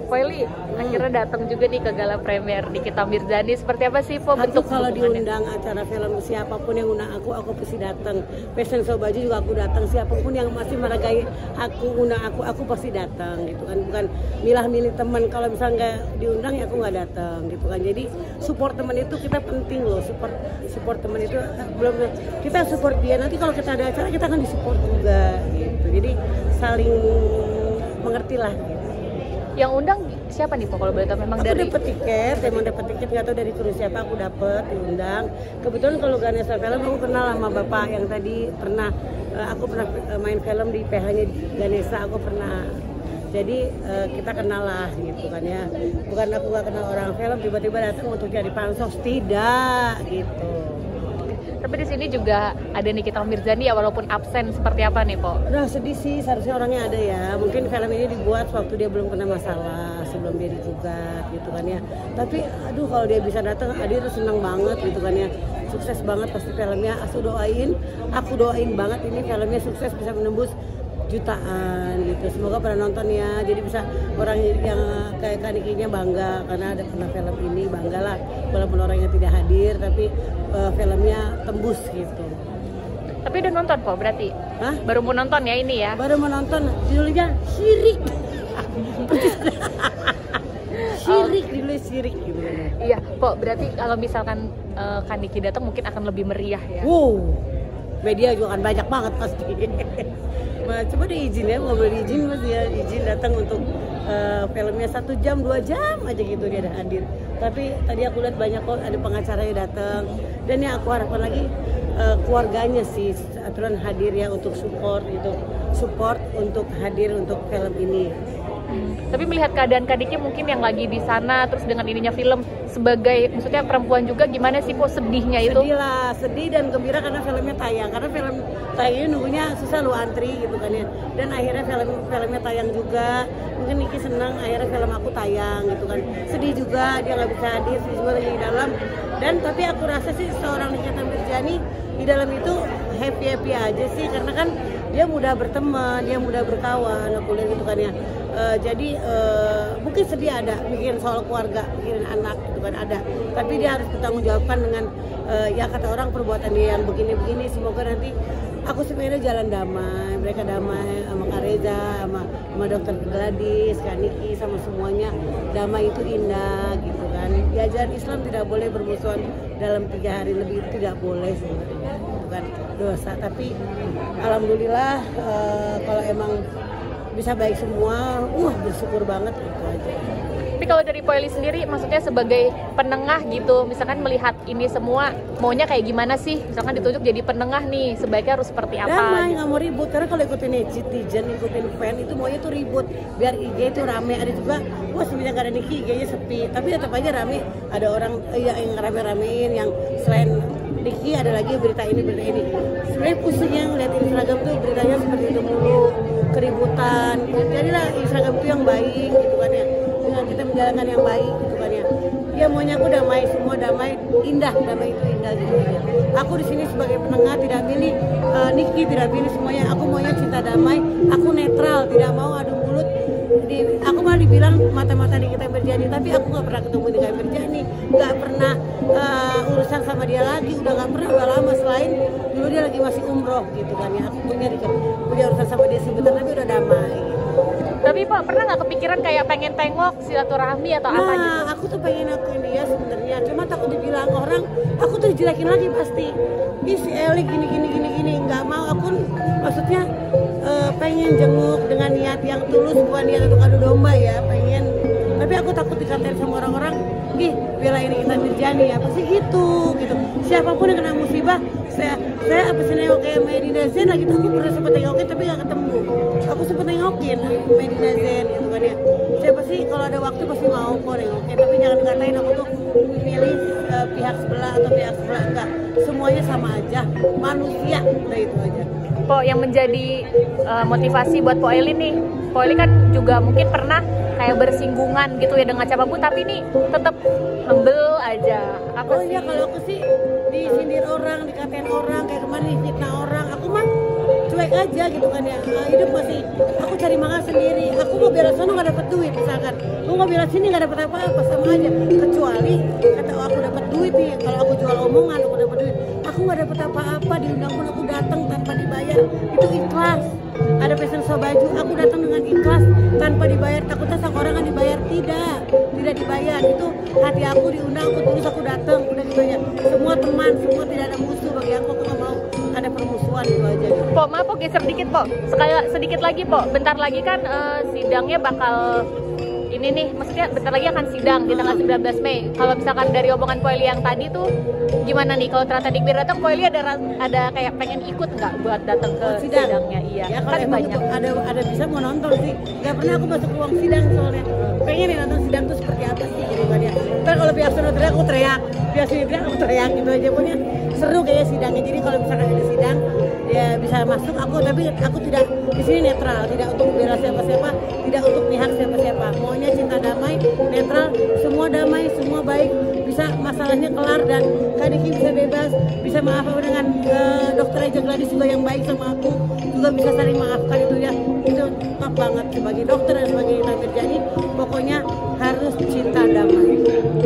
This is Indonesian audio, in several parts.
Poeli akhirnya datang juga nih ke gala premier Nikita Mirzani. Seperti apa sih Po bentuk kalau diundang acara film siapapun yang undang aku pasti datang. Fashion show baju juga aku datang. Siapapun yang masih meragai aku undang aku pasti datang gitu kan. Bukan milah-milih teman. Kalau misalnya nggak diundang ya aku nggak datang gitu kan. Jadi support teman itu kita penting loh. Support teman itu belum kita support dia. Nanti kalau kita ada acara kita akan disupport juga gitu. Jadi saling mengertilah. Yang undang siapa nih Po kalau boleh tahu? Memang aku dari dapat tiket nggak tahu dari kru siapa aku dapat diundang. Kebetulan kalau Ganesha Film aku kenal sama bapak yang tadi pernah aku pernah main film di PH-nya Ganesha, aku pernah. Jadi kita kenal lah gitu kan ya. Bukan aku nggak kenal orang film tiba-tiba datang untuk jadi pansos, tidak gitu. Tapi di sini juga ada Nikita Mirzani ya, walaupun absen. Seperti apa nih Po? Udah sedih sih, seharusnya orangnya ada ya. Mungkin film ini dibuat waktu dia belum kena masalah, sebelum dia digugat gitu kan ya. Tapi aduh kalau dia bisa datang, Adi tuh senang banget gitu kan ya. Sukses banget pasti filmnya. Aku doain banget ini filmnya sukses, bisa menembus jutaan gitu. Semoga pada nonton ya. Jadi bisa orang yang kayak Kanikinya bangga karena ada pernah film ini, banggalah walaupun orangnya tidak hadir tapi filmnya tembus gitu. Tapi udah nonton Po berarti? Hah? Baru mau nonton ya ini ya? Baru menonton, judulnya Syirik. Syirik, judulnya Syirik gitu. Iya Po, berarti kalau misalkan Kaniki datang mungkin akan lebih meriah ya? Wow, media juga akan banyak banget pasti. Coba deh izin ya, mau beli izin mas ya, izin datang untuk filmnya 1 jam 2 jam aja gitu dia ada hadir. Tapi tadi aku lihat banyak kok ada pengacaranya datang, dan yang aku harapkan lagi keluarganya sih aturan hadir ya untuk support untuk hadir untuk film ini. Tapi melihat keadaan Kadiki mungkin yang lagi di sana, terus dengan ininya film sebagai maksudnya perempuan juga, gimana sih Po sedihnya itu? Sedih lah, sedih dan gembira karena filmnya tayang. Karena film tayangnya nunggunya susah lu antri gitu kan ya. Dan akhirnya filmnya tayang juga. Mungkin Niki senang akhirnya film aku tayang gitu kan. Sedih juga dia nggak bisa hadir, sedih juga lagi di dalam. Dan tapi aku rasa sih seorang Nikita Mirzani di dalam itu happy aja sih, karena kan dia mudah berteman, dia mudah berkawan, aku lihat gitu kan ya. Jadi mungkin sedih ada, mikirin soal keluarga, mikirin anak gitu kan ada. Tapi dia harus bertanggungjawabkan dengan ya kata orang perbuatan dia yang begini-begini. Semoga nanti aku sebenarnya jalan damai, mereka damai sama Kak Reza, sama Dokter Gladys, Kak Niki, sama semuanya. Damai itu indah gitu kan. Di ajaran Islam tidak boleh bermusuhan dalam 3 hari lebih, tidak boleh sebenarnya. Bukan dosa, tapi alhamdulillah kalau emang bisa baik semua, bersyukur banget gitu aja. Tapi kalau dari Poeli sendiri, maksudnya sebagai penengah gitu, misalkan melihat ini semua, maunya kayak gimana sih? Misalkan ditunjuk jadi penengah nih, sebaiknya harus seperti apa? Damai, nggak mau ribut, karena kalau ikutin netizen, ikutin fan, itu maunya tuh ribut, biar IG itu rame. Ada juga, sebenarnya gak ada Niki, IG-nya sepi, tapi tetap aja rame. Ada orang yang rame-ramein, yang selain Niki ada lagi berita ini. Sebenarnya pusingnya ngeliat Instagram tuh beritanya seperti itu mulu, keributan. Jadilah Instagram itu yang baik gitu kan ya, dengan kita menjalankan yang baik gitu kan ya. Dia maunya aku damai, semua damai, indah, damai itu indah gitu aja. Aku di sini sebagai penengah, tidak pilih Niki, tidak pilih semuanya. Aku maunya cinta damai, aku netral, tidak mau adu mulut. Aku malah dibilang mata-mata Nikita Mirzani, tapi aku nggak pernah ketemu Nikita Mirzani, nggak pernah urusan sama dia lagi, udah lama. Selain dulu dia lagi masih umroh gitu kan ya, aku punya urusan sama dia sebentar, tapi udah damai gitu. Tapi Pak, pernah nggak kepikiran kayak pengen tengok silaturahmi atau apa gitu? Nah, aku tuh pengen akuin dia sebenarnya, cuma takut dibilang orang, aku tuh dijelekin lagi pasti. Si Eli gini, nggak mau. Aku maksudnya pengen jenguk dengan niat yang tulus, bukan niat untuk adu domba ya, pengen. Tapi aku takut dikatain sama orang-orang, bela ini Nikita Mirzani ya, pasti gitu. Siapapun yang kena musibah, saya apa sih nengokin Medina Zain lagi tuh, aku pernah sempat nengokin tapi nggak ketemu. Aku sempat nengokin Medina Zain gitu kan ya. Siapa sih kalau ada waktu pasti mau kok nengokin, tapi jangan katain aku tuh milih pihak sebelah atau pihak sebelah, enggak. Semuanya sama aja, manusia, udah itu aja. Po, yang menjadi motivasi buat Poeli nih, Poeli kan juga mungkin pernah kayak bersinggungan gitu ya dengan siapapun, tapi nih tetap humble aja. Apa sih? Iya, kalau aku sih disindir orang, dikatain orang, kayak kemarin difitnah orang, aku mah cuek aja gitu kan ya. Hidup masih aku cari makan sendiri, aku mau bela sana nggak dapat duit misalkan, aku mau bela sini nggak dapat apa-apa, sama aja. Kecuali kata aku dapat duit nih, kalau aku jual omongan aku dapat duit, aku nggak dapat apa-apa, diundang pun aku datang tanpa dibayar, itu ikhlas. Ada fashion show baju, aku datang dengan ikhlas tanpa dibayar. Takutnya sama orang kan dibayar, tidak dibayar. Itu hati aku diundang, aku tulus, aku datang, udah gitu ya. Semua teman, semua tidak ada musuh bagi aku nggak mau ada permusuhan, itu aja. Po, maaf po, geser dikit po. Sedikit lagi po. Bentar lagi kan sidangnya bakal ini nih, maksudnya bentar lagi akan sidang di tanggal 19 Mei. Kalau misalkan dari omongan Po Eli yang tadi tuh gimana nih kalau ternyata Nikmir datang, Po Eli ada kayak pengen ikut nggak buat datang ke sidangnya? Iya, ya, kan banyak. Ada bisa mau nonton sih. Gak pernah aku masuk ruang sidang soalnya. Pengen nih nonton sidang tuh seperti apa sih gitu kan ya. Ntar kalau pihak sana teriak aku teriak, pihak sini teriak aku teriak gitu aja. Pokoknya seru kayak sidangnya. Jadi kalau misalkan ada sidang ya bisa masuk aku, tapi aku tidak di sini netral, tidak untuk membela siapa-siapa, tidak untuk pihak siapa-siapa. Maunya cinta damai, netral, semua damai, semua baik, bisa masalahnya kelar dan Kak Niki bisa bebas, bisa maafkan dengan dokter Eja Gladys juga yang baik sama aku, juga bisa saling maafkan, itu ya, itu top banget sebagai dokter dan sebagai Namir Jani. Pokoknya harus cinta damai.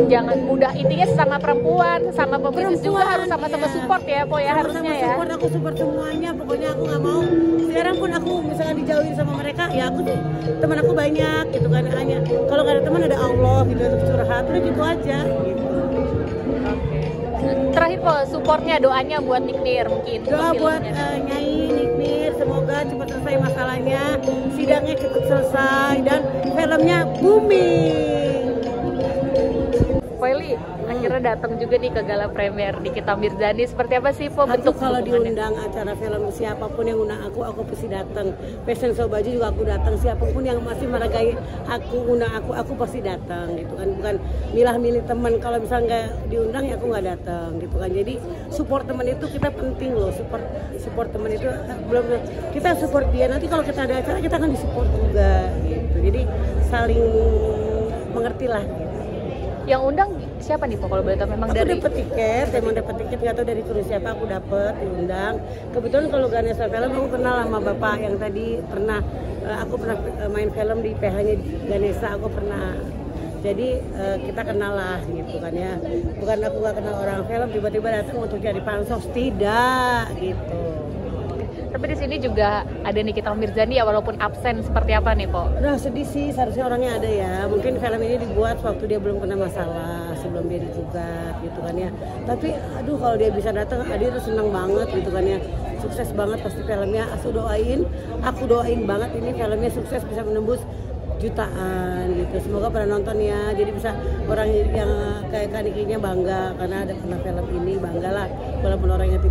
Jangan mudah, intinya sama perempuan, sama pebisnis juga harus sama-sama support ya Po ya, harusnya ya. Support, aku support semuanya, pokoknya aku nggak mau. Sekarang pun aku misalnya dijauhin sama mereka, ya aku tuh teman aku banyak gitu kan, hanya kalau nggak ada teman ada Allah gitu untuk curhat, udah gitu aja. Gitu. Terakhir Po, supportnya, doanya buat Nikmir mungkin. Doa buat Nyai Nikmir, semoga cepat selesai masalahnya, sidangnya cepat selesai dan filmnya booming. Po Eli, akhirnya datang juga nih ke gala premier di Nikita Mirzani. Seperti apa sih Po bentuk kalau dukungannya? diundang acara film siapapun yang undang aku pasti datang. Fashion show baju juga aku datang. Siapapun yang masih menghargai aku, undang aku pasti datang gitu kan. Bukan milah-milih teman. Kalau misalnya nggak diundang ya aku nggak datang gitu kan. Jadi support teman itu kita penting loh. Support teman itu belum kita support dia. Nanti kalau kita ada acara kita akan disupport juga gitu. Jadi saling mengerti lah. Gitu. Yang undang siapa nih Po kalau boleh tahu? Memang aku dari dapat tiket, nggak tahu dari kru siapa, aku dapat diundang. Kebetulan kalau Ganesha Film aku kenal sama bapak yang tadi pernah aku pernah main film di PH-nya Ganesha, aku pernah. Jadi kita kenal lah gitu kan ya. Bukan aku nggak kenal orang film tiba-tiba datang untuk jadi pansos, tidak gitu. Tapi di sini juga ada Nikita Mirzani ya, walaupun absen, seperti apa nih Po? Nah sedih sih, seharusnya orangnya ada ya. Mungkin film ini dibuat waktu dia belum kena masalah, sebelum dia digugat gitu kan ya. Tapi aduh kalau dia bisa datang, Adi tuh senang banget gitu kan ya. Sukses banget pasti filmnya, aku doain banget ini filmnya sukses, bisa menembus jutaan gitu. Semoga pada nonton ya. Jadi bisa orang yang kayak Kak Nikinya bangga karena ada pernah film ini, bangga lah walaupun orangnya tidak